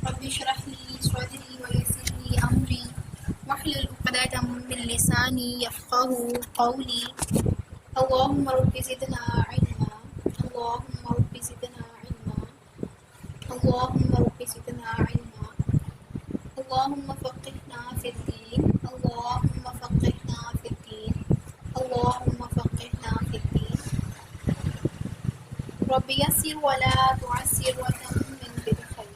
رب اشرح لي صدري ويسر لي أمري واحلل عقدة من لساني يفقهوا قولي. اللهم رب زدنا علما، اللهم رب زدنا علما، اللهم رب زدنا علما، اللهم فقهنا في الدين، اللهم فقهنا في الدين، اللهم فقهنا في الدين. رب يسر ولا تعسر وتمم بالخير.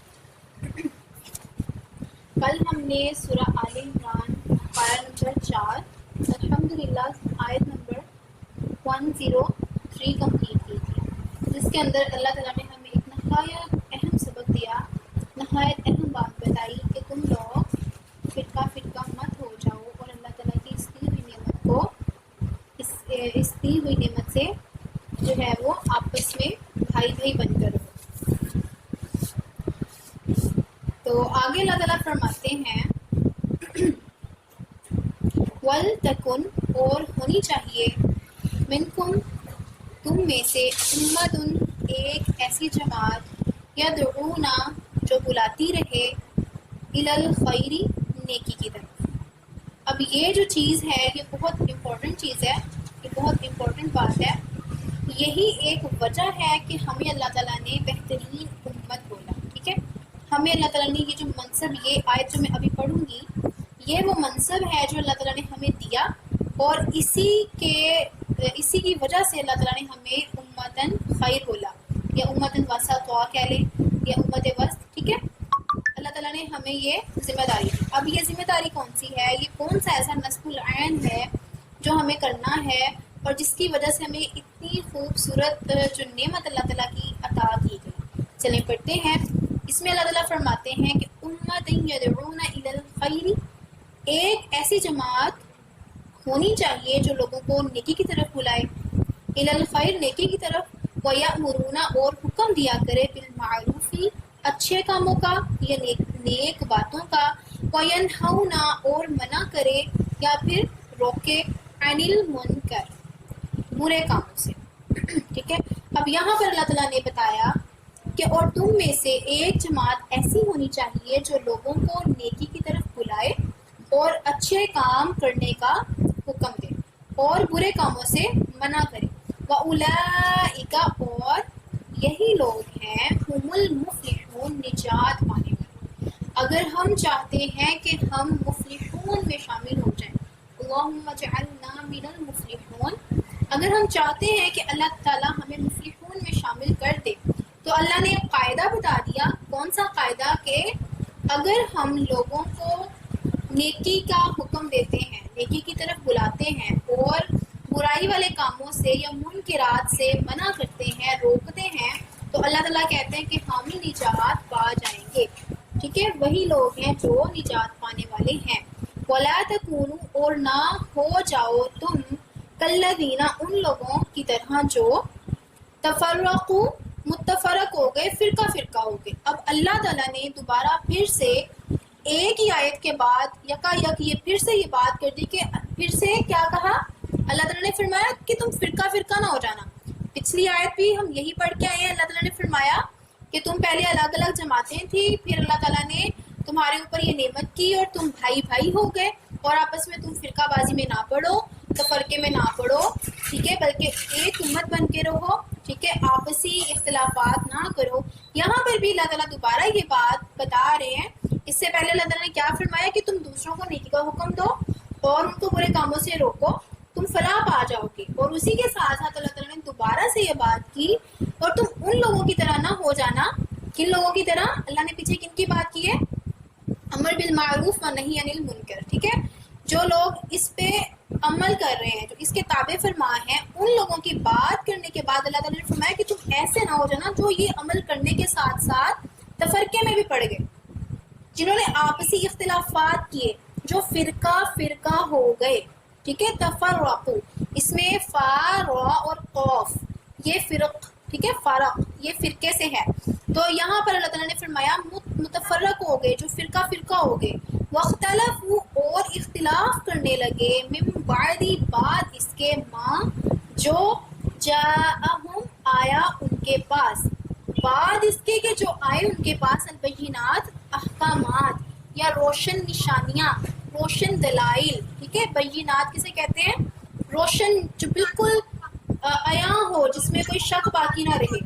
کل ہم نے سورہ آل عمران پارہ نمبر 4 الحمدللہ آیت نمبر 103 کمپلیٹ کی تھی، جس کے اندر اللہ تعالیٰ نے ہمیں ایک نہایت اہم سبق دیا، نہایت اہم بات بتائی کہ تم لوگ فرقہ فرقہ مت ہو جاؤ اور اللہ تعالیٰ کی اس دی ہوئی نعمت کو اس دی ہوئی نعمت سے جو ہے وہ آپس میں بھائی بھائی بن کر رہو۔ تو آگے اللہ تعالیٰ فرماتے ہیں وَلْتَكُنْ اور ہونی چاہیے مِنْكُمْ تم میں سے اُمَّةٌ ایک ایسی جماعت یدعون جو بلاتی رہے إِلَى الْخَيْرِ نیکی کی طرف۔ اب یہ جو چیز ہے یہ بہت امپورٹنٹ چیز ہے، یہ بہت امپورٹنٹ بات ہے۔ یہی ایک وجہ ہے کہ ہمیں اللہ تعالیٰ نے بہترین امت بولا، ٹھیک ہے؟ ہمیں اللہ تعالیٰ نے یہ جو منصب، یہ آیت جو میں ابھی پڑھوں گی، یہ وہ منصب ہے جو اللہ تعالیٰ نے ہمیں دیا، اور اسی کی وجہ سے اللہ تعالیٰ نے ہمیں امتن خیر بولا، یا امتن وسطا کہہ لیں، یا امت وسط، ٹھیک ہے؟ اللہ تعالیٰ نے ہمیں یہ ذمہ داری دی۔ اب یہ ذمہ داری کون سی ہے؟ یہ کون سا ایسا نصب العین ہے جو ہمیں کرنا ہے اور جس کی وجہ سے ہمیں اتنی خوبصورت جو نعمت اللہ تعالیٰ کی عطا کی گئی؟ چلیں پڑھتے ہیں۔ اس میں اللہ تعالیٰ فرماتے ہیں کہ امت یدعون الی الخیر، ایک ایسی جماعت ہونی چاہیے جو لوگوں کو نیکی کی طرف بلائے، الی الخیر نیکی کی طرف، ویأمرون اور حکم دیا کرے بالمعروف اچھے کاموں کا یا نیک باتوں کا، وینہون اور منع کرے یا پھر روکے عن المنکر برے کاموں سے، ٹھیک ہے؟ اب یہاں پر اللہ تعالیٰ نے بتایا کہ اور تم میں سے ایک جماعت ایسی ہونی چاہیے جو لوگوں کو نیکی کی طرف بلائے اور اچھے کام کرنے کا حکم دے اور برے کاموں سے منع کرے۔ وَأُولَئِکَ اور یہی لوگ ہیں ہم المفلحون نجات پانے والے۔ اگر ہم چاہتے ہیں کہ ہم مفلحون میں شامل ہو جائیں، اللہم اجعلنا من المفلحون، اگر ہم چاہتے ہیں کہ اللہ تعالیٰ ہمیں مفلحون میں شامل کر دے، تو اللہ نے ایک قاعدہ بتا دیا۔ کون سا قاعدہ؟ کہ اگر ہم لوگوں کو نیکی کا حکم دیتے ہیں، نیکی کی طرف بلاتے ہیں اور برائی والے کاموں سے یا منکرات سے منع کرتے ہیں، روکتے ہیں، تو اللہ تعالیٰ کہتے ہیں کہ ہم ہی نجات پا جائیں گے، ٹھیک ہے؟ وہی لوگ ہیں جو نجات پانے والے ہیں۔ وَلَا تَكُونُوا اور نہ ہو جاؤ تم کالذین ان لوگوں کی طرح جو تفرقوا متفرق ہو گئے، فرقہ فرقہ ہو گئے۔ اب اللہ تعالیٰ نے دوبارہ پھر سے ایک ہی آیت کے بعد یکا یہ پھر سے یہ بات کر دی کہ پھر سے کیا کہا؟ اللہ تعالیٰ نے فرمایا کہ تم فرقہ فرقہ نہ ہو جانا۔ پچھلی آیت بھی ہم یہی پڑھ کے آئے ہیں، اللہ تعالیٰ نے فرمایا کہ تم پہلے الگ الگ جماعتیں تھی، پھر اللہ تعالیٰ نے تمہارے اوپر یہ نعمت کی اور تم بھائی بھائی ہو گئے، اور آپس میں تم فرقہ بازی میں نہ پڑو، تفرقے میں نہ پڑو، ٹھیک ہے؟ بلکہ ایک امت بن کے رہو، ٹھیک ہے؟ آپسی اختلافات نہ کرو۔ یہاں پر بھی اللہ تعالیٰ دوبارہ یہ بات بتا رہے ہیں۔ اس سے پہلے اللہ تعالیٰ نے کیا فرمایا کہ تم دوسروں کو نیکی کا حکم دو اور ان کو برے کاموں سے روکو، تم فلاح پا جاؤ گے۔ اور اسی کے ساتھ ساتھ اللہ تعالیٰ نے دوبارہ سے یہ بات کی اور تم ان لوگوں کی طرح نہ ہو جانا۔ کن لوگوں کی طرح؟ اللہ نے پیچھے کن کی بات کی ہے؟ امر بالمعروف و نہی عن المنکر، ٹھیک ہے؟ جو لوگ اس پہ عمل کر رہے ہیں، جو اس کے تابع فرما ہیں، ان لوگوں کی بات کرنے کے بعد اللہ تعالیٰ نے فرمایا کہ تم ایسے نہ ہو جانا جو یہ عمل کرنے کے ساتھ ساتھ تفرقے میں بھی پڑ گئے، جنہوں نے آپسی اختلافات کیے، جو فرقہ فرقہ ہو گئے، ٹھیک ہے؟ تفرقو، اس میں فا را اور قوف، یہ فرق، ٹھیک ہے؟ فرق یہ فرقے سے ہے۔ تو یہاں پر اللہ تعالیٰ نے فرمایا متفرق ہو گئے، جو فرقہ فرقہ ہو گئے، واختلفوا اور اختلاف کرنے لگے، من بعد بعد اس کے، ماں جو جاءہم آیا ان کے پاس، بعد اس کے کہ جو آئے ان کے پاس البینات احکامات یا روشن نشانیاں، روشن دلائل. ٹھیک ہے، بینات کسے کہتے ہیں؟ روشن، جو بالکل عیاں ہو، جس میں کوئی شک باقی نہ رہے.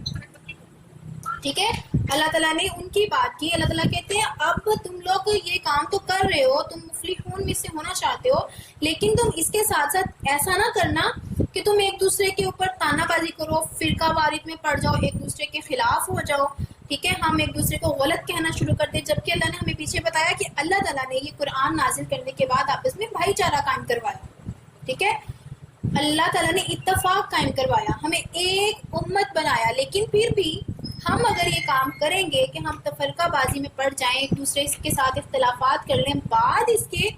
ٹھیک ہے، اللہ تعالیٰ نے ان کی بات کی. اللہ تعالیٰ کہتے ہیں اب تم لوگ یہ کام تو کر رہے ہو، تم مفلحون میں سے ہونا چاہتے ہو، لیکن تم اس کے ساتھ ساتھ ایسا نہ کرنا کہ تم ایک دوسرے کے اوپر تانا بازی کرو، فرقہ واریت میں پڑ جاؤ، ایک دوسرے کے خلاف ہو جاؤ. ٹھیک ہے، ہم ایک دوسرے کو غلط کہنا شروع کر دیں، جبکہ اللہ نے ہمیں پیچھے بتایا کہ اللہ تعالیٰ نے یہ قرآن نازل کرنے کے بعد آپس میں بھائی چارہ قائم کروایا. ٹھیک ہے، اللہ تعالیٰ نے اتفاق قائم کروایا، ہمیں ایک امت بنایا. لیکن پھر بھی ہم اگر یہ کام کریں گے کہ ہم تفرقہ بازی میں پڑ جائیں، ایک دوسرے کے ساتھ اختلافات کر لیں، بعد اس کے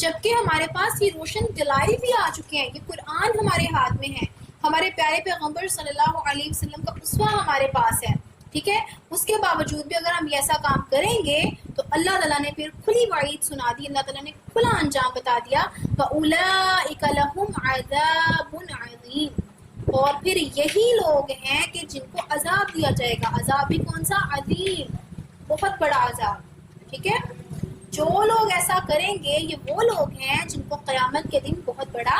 جبکہ ہمارے پاس یہ روشن دلائل بھی آ چکے ہیں، یہ قرآن ہمارے ہاتھ میں ہے، ہمارے پیارے پیغمبر صلی اللہ علیہ وسلم کا اسوہ ہمارے پاس ہے. ٹھیک ہے، اس کے باوجود بھی اگر ہم ایسا کام کریں گے تو اللہ تعالیٰ نے پھر کھلی وعید سنا دی، اللہ تعالیٰ نے کھلا انجام بتا دیا. وَأُولَٰئِكَ لَهُمْ عَذَابٌ عَظِيمٌ، اور پھر یہی لوگ ہیں کہ جن کو عذاب دیا جائے گا. عذاب بھی کون سا؟ عظیم، بہت بڑا عذاب. ٹھیک ہے، جو لوگ ایسا کریں گے یہ وہ لوگ ہیں جن کو قیامت کے دن بہت بڑا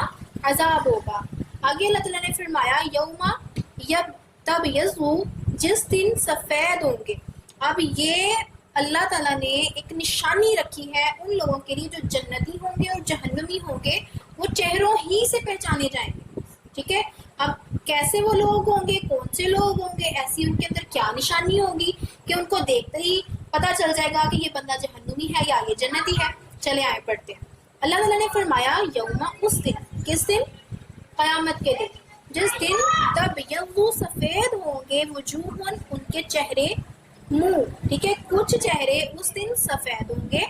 عذاب ہوگا. آگے اللہ تعالیٰ نے فرمایا یوم یبتض، جس دن سفید ہوں گے. اب یہ اللہ تعالیٰ نے ایک نشانی رکھی ہے ان لوگوں کے لیے جو جنتی ہوں گے اور جہنمی ہوں گے، وہ چہروں ہی سے پہچانے جائیں گے. ٹھیک ہے، اب کیسے وہ لوگ ہوں گے، کون سے لوگ ہوں گے، ایسی ان کے اندر کیا نشانی ہوگی کہ ان کو دیکھتے ہی پتہ چل جائے گا کہ یہ بندہ جہنمی ہے یا یہ جنتی ہے. چلے آئے پڑھتے ہیں. اللہ تعالیٰ نے فرمایا یوم، اس دن. کس دن؟ قیامت کے دن، جس دن تب سفید ہوں گے وجوہ، ان کے چہرے، منہ. ٹھیک ہے، کچھ چہرے اس دن سفید ہوں گے.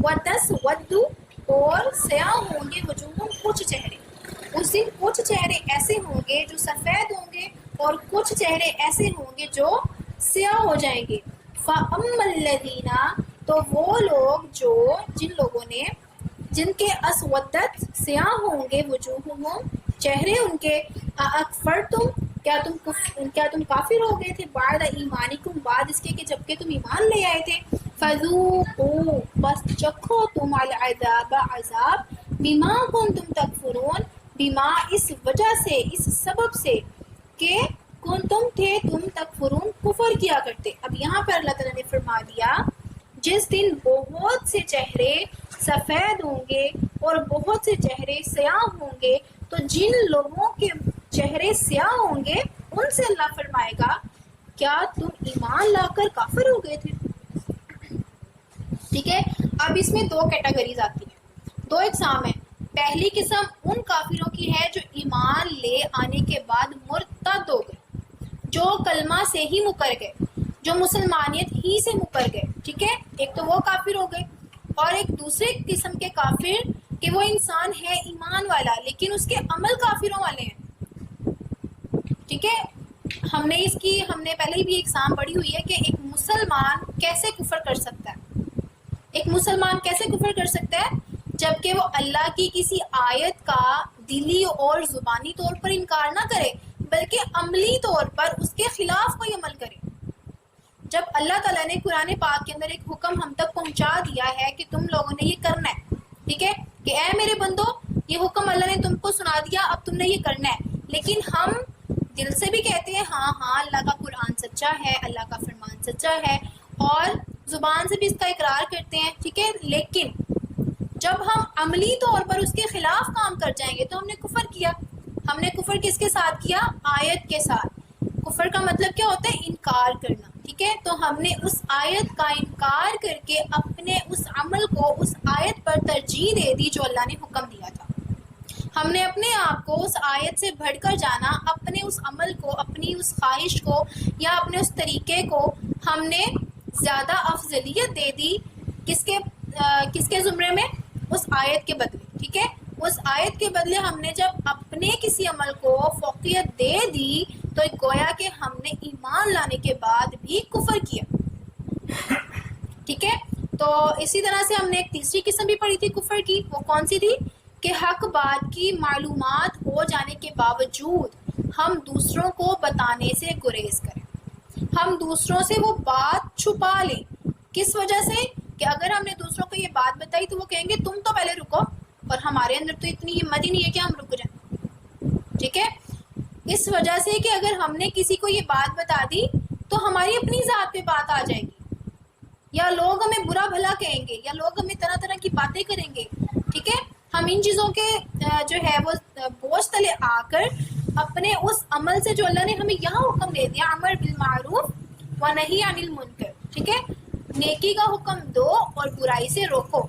وتسود، اور سیاہ ہوں گے وجوہ، کچھ چہرے. اس دن کچھ چہرے ایسے ہوں گے جو سفید ہوں گے اور کچھ چہرے ایسے ہوں گے جو سیاہ ہو جائیں گے. فَأَمَّا الَّذِينَ، تو وہ لوگ جو، جن لوگوں نے، جن کے اسودت، سیاہ ہوں گے وجوہہم، چہرے ان کے، اکفرتم، کیا تم کافر ہو گئے تھے، بعد ایمانکم، بعد اس کے کہ جبکہ تم ایمان لے آئے تھے. فذوقوا، بس چکھو تم، العذاب، عذاب، بما کنتم تکفرون، بما، اس وجہ سے، اس سبب سے کہ کنتم تھے تم تکفرون، کفر کیا کرتے. اب یہاں پر اللہ تعالیٰ نے فرما دیا جس دن بہت سے چہرے سفید ہوں گے اور بہت سے چہرے سیاہ ہوں گے، تو جن لوگوں کے چہرے سیاہ ہوں گے ان سے اللہ فرمائے گا کیا تم ایمان لا کر کافر ہو گئے تھے. ٹھیک ہے، اب اس میں دو کیٹیگریز آتی ہیں، دو اقسام ہیں. پہلی قسم ان کافروں کی ہے جو ایمان لے آنے کے بعد مرتد ہو گئے، جو کلمہ سے ہی مکر گئے، جو مسلمانیت ہی سے مکر گئے. ٹھیک ہے، ایک تو وہ کافر ہو گئے، اور ایک دوسرے قسم کے کافر کہ وہ انسان ہے ایمان والا لیکن اس کے عمل کافروں والے ہیں. ٹھیک ہے، ہم نے پہلے بھی اقسام پڑھی ہوئی ہے کہ ایک مسلمان کیسے کفر کر سکتا ہے. ایک مسلمان کیسے کفر کر سکتا ہے؟ جبکہ وہ اللہ کی کسی آیت کا دلی اور زبانی طور پر انکار نہ کرے بلکہ عملی طور پر اس کے خلاف کوئی عمل کرے. جب اللہ تعالیٰ نے قرآن پاک کے اندر ایک حکم ہم تک پہنچا دیا ہے کہ تم لوگوں نے یہ کرنا ہے، ٹھیک ہے، کہ اے میرے بندو یہ حکم اللہ نے تم کو سنا دیا، اب تم نے یہ کرنا ہے، لیکن ہم دل سے بھی کہتے ہیں ہاں اللہ کا قرآن سچا ہے، اللہ کا فرمان سچا ہے، اور زبان سے بھی اس کا اقرار کرتے ہیں. ٹھیک ہے، لیکن جب ہم عملی طور پر اس کے خلاف کام کر جائیں گے تو ہم نے کفر کیا. ہم نے کفر کس کے ساتھ کیا؟ آیت کے ساتھ. کفر کا مطلب کیا ہوتا ہے؟ انکار کرنا. ٹھیک ہے، تو ہم نے اس آیت کا انکار کر کے اپنے اس عمل کو اس آیت پر ترجیح دے دی جو اللہ نے حکم دیا تھا. ہم نے اپنے آپ کو اس آیت سے بڑھ کر جانا، اپنے اس عمل کو، اپنی اس خواہش کو یا اپنے اس طریقے کو ہم نے زیادہ افضلیت دے دی. کس کے زمرے میں؟ اس آیت کے بدلے. ٹھیک ہے، اس آیت کے بدلے ہم نے جب اپنے کسی عمل کو فوقیت دے دی تو گویا کہ ہم نے ایمان لانے کے بعد بھی کفر کیا. ٹھیک ہے، تو اسی طرح سے ہم نے ایک تیسری قسم بھی پڑھی تھی کفر کی. وہ کون سی تھی؟ کہ حق بات کی معلومات ہو جانے کے باوجود ہم دوسروں کو بتانے سے گریز کریں. ہم دوسروں سے وہ بات چھپا لیں. کس وجہ سے؟ کہ اگر ہم نے دوسروں کو یہ بات بتائی تو وہ کہیں گے تم تو پہلے رکو، اور ہمارے اندر تو اتنی ہمت ہی نہیں ہے کہ ہم رک جائیں. ٹھیک ہے، اس وجہ سے کہ اگر ہم نے کسی کو یہ بات بتا دی تو ہماری اپنی ذات پہ بات آ جائے گی، یا لوگ ہمیں برا بھلا کہیں گے، یا لوگ ہمیں طرح طرح کی باتیں کریں گے. ٹھیک ہے، ہم ان چیزوں کے جو ہے وہ بوجھ تلے آ کر اپنے اس عمل سے جو اللہ نے ہمیں یہاں حکم دے دیا، امر بالمعروف و نہی عن المنکر، ٹھیک ہے، نیکی کا حکم دو اور برائی سے روکو،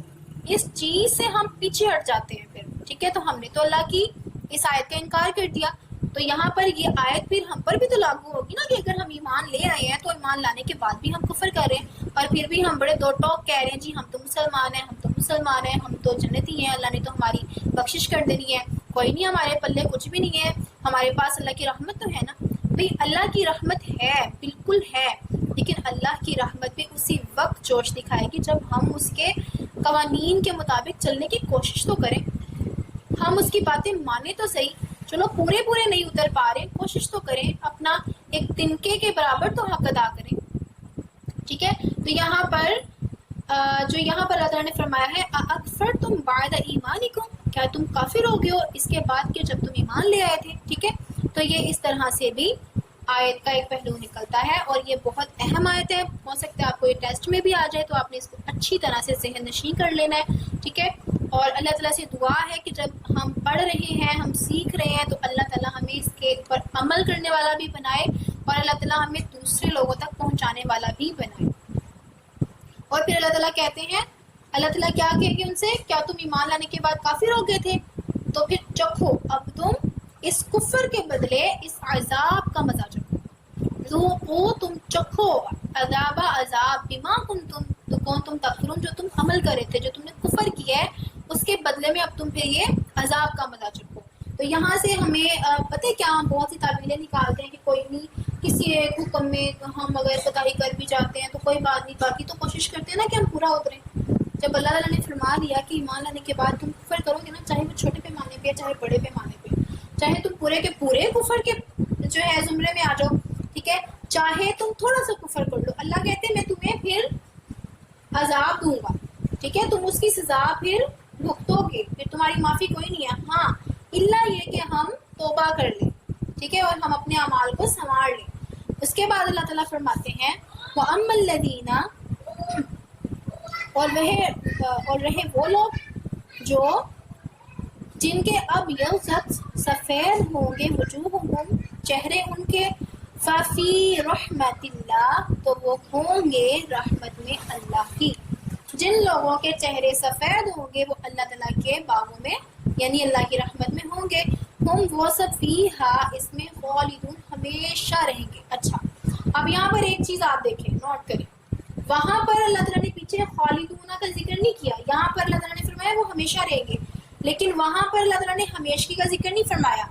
اس چیز سے ہم پیچھے ہٹ جاتے ہیں پھر. ٹھیک ہے، تو ہم نے تو اللہ کی اس آیت کا انکار کر دیا، تو یہاں پر یہ آیت پھر ہم پر بھی تو لاگو ہوگی نا، کہ اگر ہم ایمان لے آئے ہیں تو ایمان لانے کے بعد بھی ہم کفر کر رہے ہیں، اور پھر بھی ہم بڑے دو ٹوک کہہ رہے ہیں جی ہم تو مسلمان ہیں، ہم تو مسلمان ہیں، ہم تو جنتی ہیں، اللہ نے تو ہماری بخشش کر دینی ہے، کوئی نہیں ہمارے پلے کچھ بھی نہیں ہے، ہمارے پاس اللہ کی رحمت تو ہے نا. بھئی اللہ کی رحمت ہے، بالکل ہے، لیکن اللہ کی رحمت بھی اسی وقت جوش دکھائے گی جب ہم اس کے قوانین کے مطابق چلنے کی کوشش تو کریں، ہم اس کی باتیں مانیں تو صحیح، چلو پورے نہیں اتر پا رہے، کوشش تو کریں، اپنا ایک تنکے کے برابر تو حق ادا کریں. ٹھیک ہے، تو یہاں پر جو یہاں پر اللہ تعالیٰ نے فرمایا ہے اَأَكْفَرْتُمْ بَعْدَ ایمانکم، کیا تم کافر ہو گئے ہو اس کے بعد کہ جب تم ایمان لے آئے تھے. ٹھیک ہے، تو یہ اس طرح سے بھی آیت کا ایک پہلو نکلتا ہے، اور یہ بہت اہم آیت ہے. ہو سکتا ہے آپ کو یہ ٹیسٹ میں بھی آ جائے، تو آپ نے اس کو اچھی طرح سے ذہن نشین کر لینا ہے. ٹھیک ہے، اور اللہ تعالیٰ سے دعا ہے کہ جب ہم پڑھ رہے ہیں، ہم سیکھ رہے ہیں، تو اللہ تعالیٰ ہمیں اس کے اوپر عمل کرنے والا بھی بنائے، اور اللہ تعالیٰ ہمیں دوسرے لوگوں تک پہنچانے والا بھی بنائے. اور پھر اللہ تعالیٰ کہتے ہیں، اللہ تعالیٰ کیا کہیں گے ان سے، کیا تم ایمان لانے کے بعد کافر ہو گئے تھے؟ تو پھر چکھو، اب تم اس کفر کے بدلے اس عذاب کا مزہ چکھو. ذوقوا، تم چکھو، عذاب بما کنتم تم تکفرون، جو تم عمل کرے تھے، جو تم نے کفر کیا ہے، اس کے بدلے میں اب تم پھر یہ عذاب کا مزہ چکھو. تو یہاں سے ہمیں پتہ ہے کیا، ہم بہت سی تعویلیں نکالتے ہیں کہ کوئی نہیں، کسی ایک حکم میں ہم اگر کوتاہی کر بھی جاتے ہیں تو کوئی بات نہیں، باقی تو کوشش کرتے ہیں نا کہ ہم پورا اتریں. جب اللہ تعالیٰ نے فرما دیا کہ ایمان لانے کے بعد تم کفر کرو گے نا، چاہے وہ چھوٹے پیمانے پہ، چاہے بڑے پیمانے پہ، چاہے تم پورے کے پورے کفر کے جو ہے زمرے میں آ جاؤ، ٹھیک ہے، چاہے تم تھوڑا سا کفر کر لو، اللہ کہتے ہیں میں تمہیں پھر عذاب دوں گا. ٹھیک ہے، تم اس کی سزا پھر بھگتو گے، پھر تمہاری معافی کوئی نہیں ہے. ہاں، الا یہ کہ ہم توبہ کر لیں، ٹھیک ہے، اور ہم اپنے اعمال کو سنوار لیں. اس کے بعد اللہ تعالیٰ فرماتے ہیں وَأَمَّا الَّذِينَ، اور رہے وہ لوگ جو جن کے اب یلزت سفید ہوں گے وجوہہم، چہرے ان کے، فَفِي رَحْمَةِ اللَّهِ، تو وہ ہوں گے رحمت میں اللہ کی. جن لوگوں کے چہرے سفید ہوں گے وہ اللہ تعالیٰ کے باغوں میں یعنی اللہ کی رحمت میں ہوں گے. ہم وہ سب فیہا، اس میں خالدون، ہمیشہ رہیں گے. اچھا، اب یہاں پر ایک چیز آپ دیکھیں، نوٹ کریں، وہاں پر اللہ تعالیٰ نے پیچھے خالدون کا ذکر نہیں کیا، یہاں پر اللہ تعالیٰ نے فرمایا وہ ہمیشہ رہیں گے، لیکن وہاں پر اللہ تعالیٰ نے ہمیشگی کا ذکر نہیں فرمایا.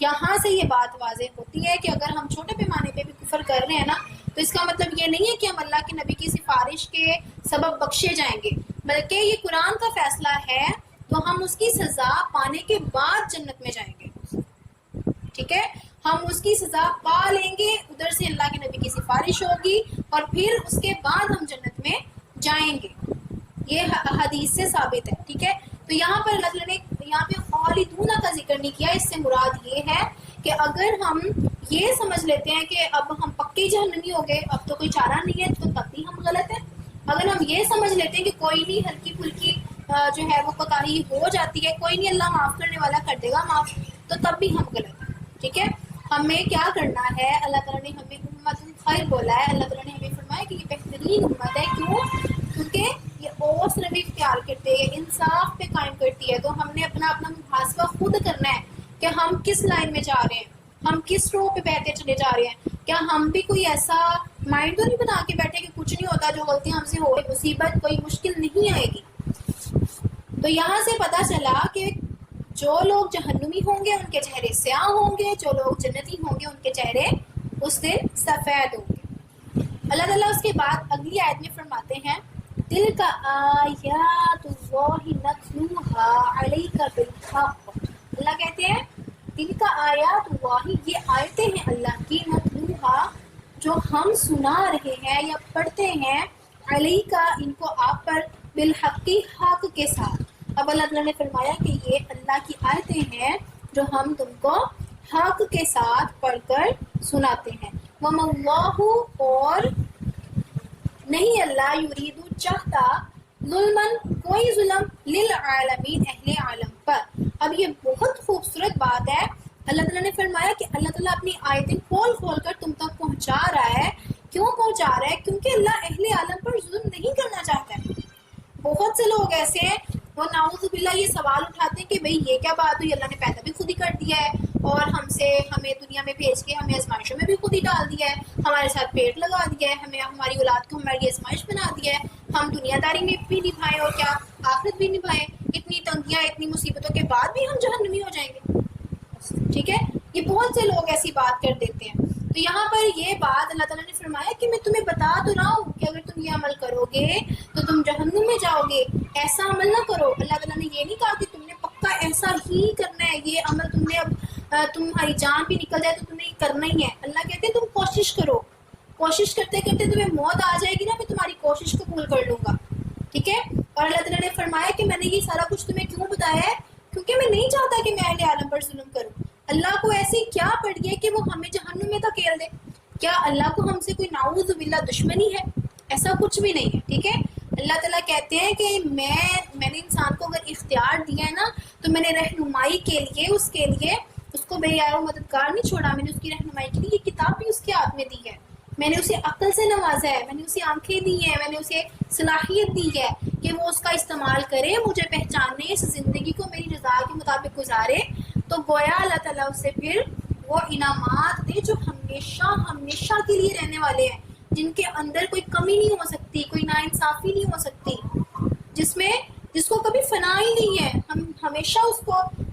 یہاں سے یہ بات واضح ہوتی ہے کہ اگر ہم چھوٹے پیمانے پہ بھی کفر کر رہے ہیں نا، تو اس کا مطلب یہ نہیں ہے کہ ہم اللہ کے نبی کی سفارش کے سبب بخشے جائیں گے، بلکہ یہ قرآن کا فیصلہ ہے، تو ہم اس کی سزا پانے کے بعد جنت میں جائیں گے. ٹھیک ہے، ہم اس کی سزا پا لیں گے، ادھر سے اللہ کے نبی کی سفارش ہوگی، اور پھر اس کے بعد ہم جنت میں جائیں گے. یہ حدیث سے ثابت ہے. ٹھیک ہے، تو یہاں پر اللہ تعالیٰ نے یہاں پہ خالدون کا ذکر نہیں کیا. اس سے مراد یہ ہے کہ اگر ہم یہ سمجھ لیتے ہیں کہ اب ہم پکے جہنمی ہو گئے، اب تو کوئی چارہ نہیں ہے، تو تب بھی ہم غلط ہیں. اگر ہم یہ سمجھ لیتے ہیں کہ کوئی نہیں، ہلکی پھلکی جو ہے وہ کوتاہی ہو جاتی ہے، کوئی نہیں، اللہ معاف کرنے والا کر دے گا معاف، تو تب بھی ہم غلط ہیں. ٹھیک ہے، ہمیں کیا کرنا ہے، اللہ تعالیٰ نے ہمیں امت خیر بولا ہے، اللہ تعالیٰ نے ہمیں فرمایا کہ یہ بہترین امت ہے. کیوں؟ کیونکہ یہ اوس روی اختیار کرتے ہیں، انصاف پہ قائم کرتی ہے. تو ہم نے اپنا محاسبہ خود کرنا ہے کہ ہم کس لائن میں جا رہے ہیں، ہم کس رو پہ بہتے چلے جا رہے ہیں. کیا ہم بھی کوئی ایسا مائنڈ تو نہیں بنا کے بیٹھے کہ کچھ نہیں ہوتا، جو غلطیاں ہم سے ہو، مصیبت کوئی مشکل نہیں آئے گی. تو یہاں سے پتہ چلا کہ جو لوگ جہنمی ہوں گے ان کے چہرے سیاہ ہوں گے، جو لوگ جنتی ہوں گے ان کے چہرے اس دن سفید ہوں گے. اللہ تعالیٰ اس کے بعد اگلی آیت میں فرماتے ہیں تِلْکَ آیَاتُ اللَّهِ نَتْلُوهَا عَلَيْکَ بِالْحَقِّ. اللہ کہتے ہیں تِلْکَ آیَاتُ اللَّهِ، یہ آیتیں ہیں اللہ کی، نَتْلُوهَا، جو ہم سنا رہے ہیں یا پڑھتے ہیں علیہ کا ان کو آپ پر بالحقی حق کے ساتھ. اب اللہ تعالیٰ نے فرمایا کہ یہ اللہ کی آیتیں ہیں جو ہم تم کو حق کے ساتھ پڑھ کر سناتے ہیں. وَمَا اللَّهُ اور نہیں اللہ یریدو چاہتا ظلمن کوئی ظلم للعالمین اہل عالم پر. اب یہ بہت خوبصورت بات ہے. اللہ تعالیٰ نے فرمایا کہ اللہ تعالیٰ اپنی آیتیں کھول کھول کر تم تک پہنچا رہا ہے. کیوں پہنچا رہا ہے؟ کیونکہ اللہ اہل عالم پر ظلم نہیں کرنا چاہتا ہے. بہت سے لوگ ایسے ہیں وہ نعوذ باللہ یہ سوال اٹھاتے ہیں کہ بھئی یہ کیا بات ہوئی، اللہ نے پیدا بھی خود ہی کر دیا ہے اور ہمیں دنیا میں بھیج کے ہمیں آزمائشوں میں بھی خود ہی ڈال دیا ہے، ہمارے ساتھ پیٹ لگا دیا ہے، ہمیں ہماری اولاد کو ہماری آزمائش بنا دیا ہے، ہم دنیا داری میں بھی نبھائیں اور کیا آخرت بھی نبھائیں، اتنی تنگیاں اتنی مصیبتوں کے بعد بھی ہم جہنمی ہو جائیں گے. ٹھیک ہے، یہ بہت سے لوگ ایسی بات کر دیتے ہیں. تو یہاں پر یہ بات اللہ تعالیٰ نے فرمایا کہ میں تمہیں بتا تو رہا ہوں کہ اگر تم یہ عمل کرو گے تو تم جہنم میں جاؤ گے، ایسا عمل نہ کرو. اللہ تعالیٰ نے یہ نہیں کہا کہ تم نے پکا ایسا ہی کرنا ہے، یہ عمل تم نے اب تمہاری جان بھی نکل جائے تو تم نے یہ کرنا ہی ہے. اللہ کہتے ہیں تم کوشش کرو، کوشش کرتے کرتے تمہیں موت آ جائے گی نا، میں تمہاری کوشش قبول کر لوں گا. ٹھیک ہے. اور اللہ تعالیٰ نے فرمایا کہ میں نے یہ سارا کچھ تمہیں کیوں بتایا ہے؟ کیونکہ میں نہیں چاہتا کہ میں اہل عالم پر ظلم کروں. اللہ کو ایسی کیا پڑ گئی کہ وہ ہمیں جہنم میں دھکیل دے؟ کیا اللہ کو ہم سے کوئی نعوذ باللہ دشمنی ہے؟ ایسا کچھ بھی نہیں ہے. ٹھیک ہے. اللہ تعالیٰ کہتے ہیں کہ میں نے انسان کو اگر اختیار دیا ہے نا تو میں نے رہنمائی کے لیے اس کو بے یار و مددگار نہیں چھوڑا. میں نے اس کی رہنمائی کے لیے یہ کتاب بھی اس کے ہاتھ میں دی ہے. میں نے اسے عقل سے نوازا ہے، میں نے اسے آنکھیں دی ہیں، میں نے اسے صلاحیت دی ہے کہ وہ اس کا استعمال کرے، مجھے پہچانے، اس زندگی کو میری رضا کے مطابق گزارے. تو گویا اللہ تعالیٰ اسے پھر وہ انعامات دے جو ہمیشہ کے لیے رہنے والے ہیں، جن کے اندر کوئی کمی نہیں ہو سکتی، کوئی ناانصافی نہیں ہو سکتی، جس کو کبھی فنا ہی نہیں ہے. ہم ہمیشہ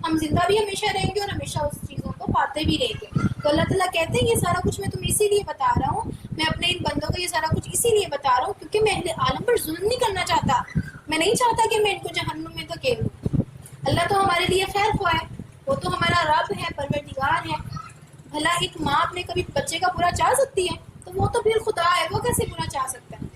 ہم زندہ بھی ہمیشہ رہیں گے اور ہمیشہ اس چیزوں کو پاتے بھی رہیں گے. تو اللہ تعالیٰ کہتے ہیں یہ سارا کچھ میں تمہیں اسی لیے بتا رہا ہوں، میں اپنے ان بندوں کو یہ سارا کچھ اسی لیے بتا رہا ہوں کیونکہ میں اہل عالم پر ظلم نہیں کرنا چاہتا. میں نہیں چاہتا کہ میں ان کو جہنم میں دھکیل دوں. اللہ تو ہمارے لیے خیر خواہ ہے، وہ تو ہمارا رب ہے، پروردگار ہے. بھلا ایک ماں اپنے کبھی بچے کا برا چاہ سکتی ہے؟ تو وہ تو پھر خدا ہے، وہ کیسے برا چاہ سکتا ہے؟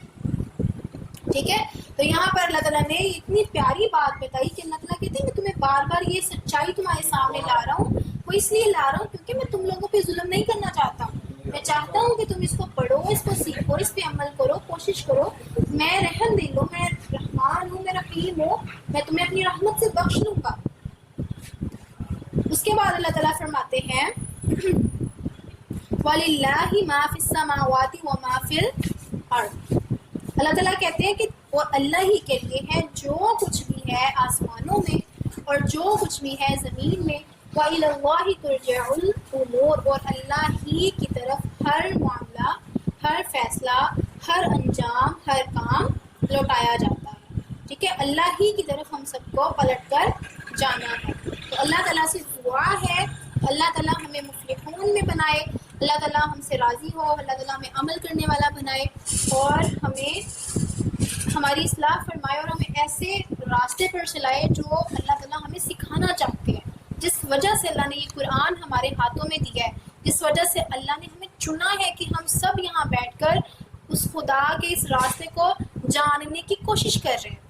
ٹھیک ہے. تو یہاں پر اللہ تعالیٰ نے اتنی پیاری بات بتائی کہ اللہ تعالیٰ کہتے ہیں میں تمہیں بار بار یہ سچائی تمہارے سامنے لا رہا ہوں، وہ اس لیے لا رہا ہوں کیونکہ میں تم لوگوں پہ ظلم نہیں کرنا چاہتا ہوں. میں چاہتا ہوں کہ تم اس کو پڑھو، اس کو سیکھو، اس پہ عمل کرو، کوشش کرو. میں رحم دل ہوں، میں رحمان ہوں، میں رحیم ہوں، میں تمہیں اپنی رحمت سے بخش لوں گا. اس کے بعد اللہ تعالیٰ فرماتے ہیں وَلِلَّهِ مَا فِي السَّمَاوَاتِ وَمَا فِي الْأَرْضِ. اللہ تعالیٰ کہتے ہیں کہ وہ اللہ ہی کے لیے ہے جو کچھ بھی ہے آسمانوں میں اور جو کچھ بھی ہے زمین میں. وَإِلَى اللَّهِ تُرْجَعُ الْأُمُورُ اور اللہ ہی کی طرف ہر معاملہ، ہر فیصلہ، ہر انجام، ہر کام لوٹایا جاتا ہے. ٹھیک ہے. اللہ ہی کی طرف ہم سب کو پلٹ کر جانا ہے. تو اللہ تعالیٰ سے دعا ہے اللہ تعالیٰ ہمیں مفلحون میں بنائے، اللہ تعالیٰ ہم سے راضی ہو، اللہ تعالیٰ ہمیں عمل کرنے والا بنائے اور ہمیں ہماری اصلاح فرمائے اور ہمیں ایسے راستے پر چلائے جو اللہ تعالیٰ ہمیں سکھانا چاہتے ہیں. جس وجہ سے اللہ نے یہ قرآن ہمارے ہاتھوں میں دیا ہے، جس وجہ سے اللہ نے ہمیں چنا ہے کہ ہم سب یہاں بیٹھ کر اس خدا کے اس راستے کو جاننے کی کوشش کر رہے ہیں.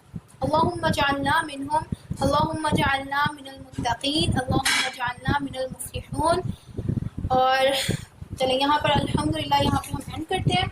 اللہم اجعلنا منہم، اللہم اجعلنا من المتقین، اللہم اجعلنا من المفلحون. اور چلیں یہاں پر الحمدللہ یہاں پہ ہم اینڈ کرتے ہیں.